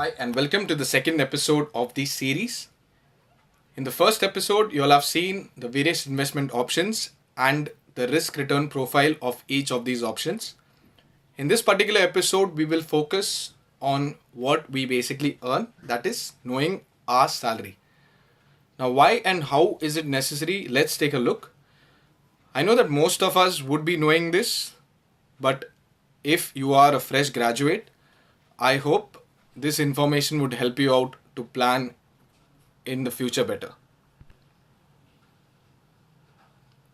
Hi, and welcome to the second episode of this series. In the first episode, you'll have seen the various investment options and the risk return profile of each of these options. In this particular episode, we will focus on what we basically earn, that is, knowing our salary. Now, why and how is it necessary? Let's take a look. I know that most of us would be knowing this, but if you are a fresh graduate, I hope this information would help you out to plan in the future better.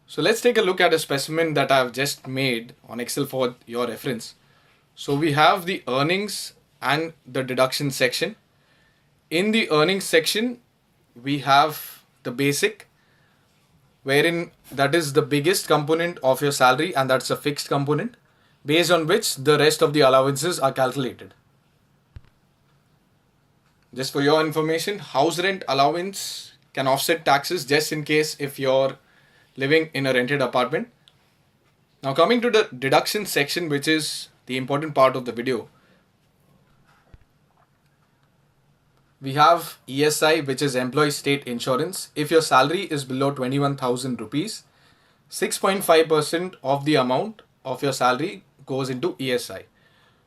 So let's take a look at a specimen that I've just made on Excel for your reference. So we have the earnings and the deduction section. In the earnings section, we have the basic, wherein that is the biggest component of your salary, and that's a fixed component based on which the rest of the allowances are calculated. Just for your information, house rent allowance can offset taxes just in case if you're living in a rented apartment. Now coming to the deduction section, which is the important part of the video, we have ESI, which is employee state insurance. If your salary is below 21,000 rupees, 6.5% of the amount of your salary goes into ESI.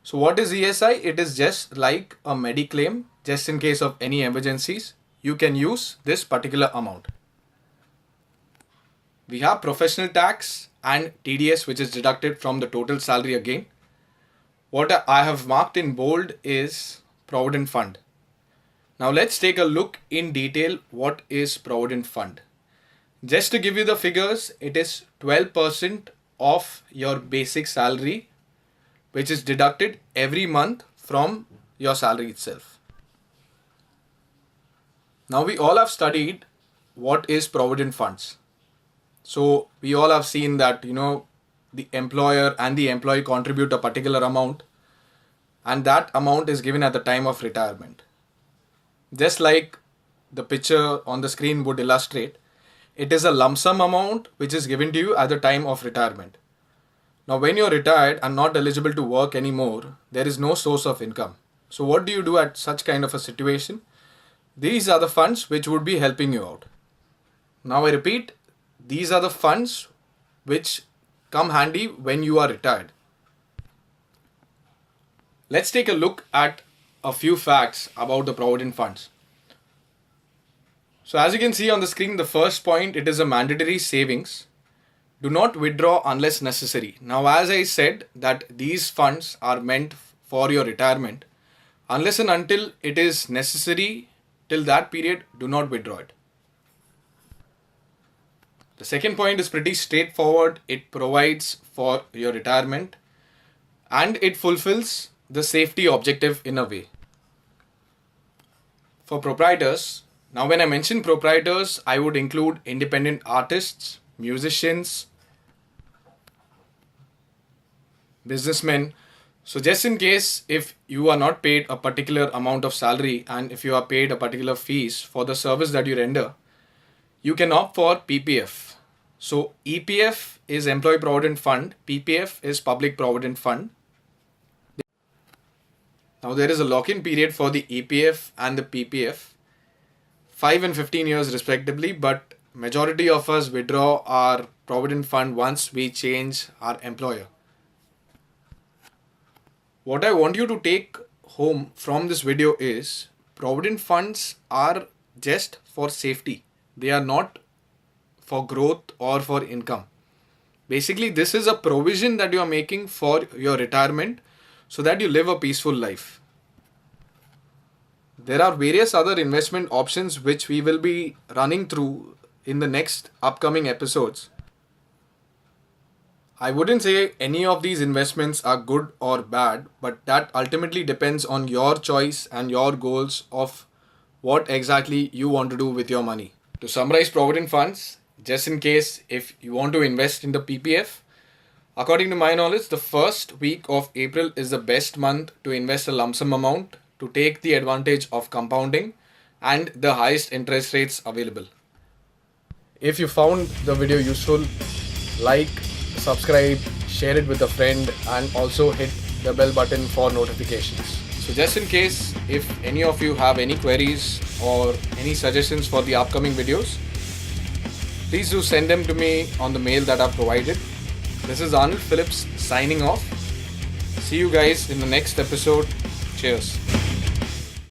So what is ESI? It is just like a mediclaim. Just in case of any emergencies, you can use this particular amount. We have professional tax and TDS, which is deducted from the total salary again. What I have marked in bold is Provident Fund. Now let's take a look in detail what is Provident Fund. Just to give you the figures, it is 12% of your basic salary, which is deducted every month from your salary itself. Now we all have studied what is Provident Funds. So we all have seen that, the employer and the employee contribute a particular amount, and that amount is given at the time of retirement. Just like the picture on the screen would illustrate, it is a lump sum amount which is given to you at the time of retirement. Now when you're retired and not eligible to work anymore, there is no source of income. So what do you do at such kind of a situation? These are the funds which would be helping you out. Now I repeat, these are the funds which come handy when you are retired. Let's take a look at a few facts about the Provident Funds. So as you can see on the screen, the first point, it is a mandatory savings. Do not withdraw unless necessary. Now as I said that these funds are meant for your retirement. Unless and until it is necessary, till that period, do not withdraw it. The second point is pretty straightforward. It provides for your retirement and it fulfills the safety objective in a way. For proprietors, now when I mention proprietors, I would include independent artists, musicians, businessmen. So just in case if you are not paid a particular amount of salary and if you are paid a particular fees for the service that you render, you can opt for PPF. So EPF is Employee Provident Fund, PPF is Public Provident Fund. Now there is a lock-in period for the EPF and the PPF, 5 and 15 years respectively, but majority of us withdraw our Provident Fund once we change our employer. What I want you to take home from this video is Provident Funds are just for safety. They are not for growth or for income. Basically, this is a provision that you are making for your retirement so that you live a peaceful life. There are various other investment options which we will be running through in the next upcoming episodes. I wouldn't say any of these investments are good or bad, but that ultimately depends on your choice and your goals of what exactly you want to do with your money. To summarize Provident Funds, just in case if you want to invest in the PPF, according to my knowledge, the first week of April is the best month to invest a lump sum amount to take the advantage of compounding and the highest interest rates available. If you found the video useful, like, subscribe, share it with a friend, and also hit the bell button for notifications. So So just in case if any of you have any queries or any suggestions for the upcoming videos, please do send them to me on the mail that I've provided. This is Arnold Phillips signing off. See you guys in the next episode. Cheers.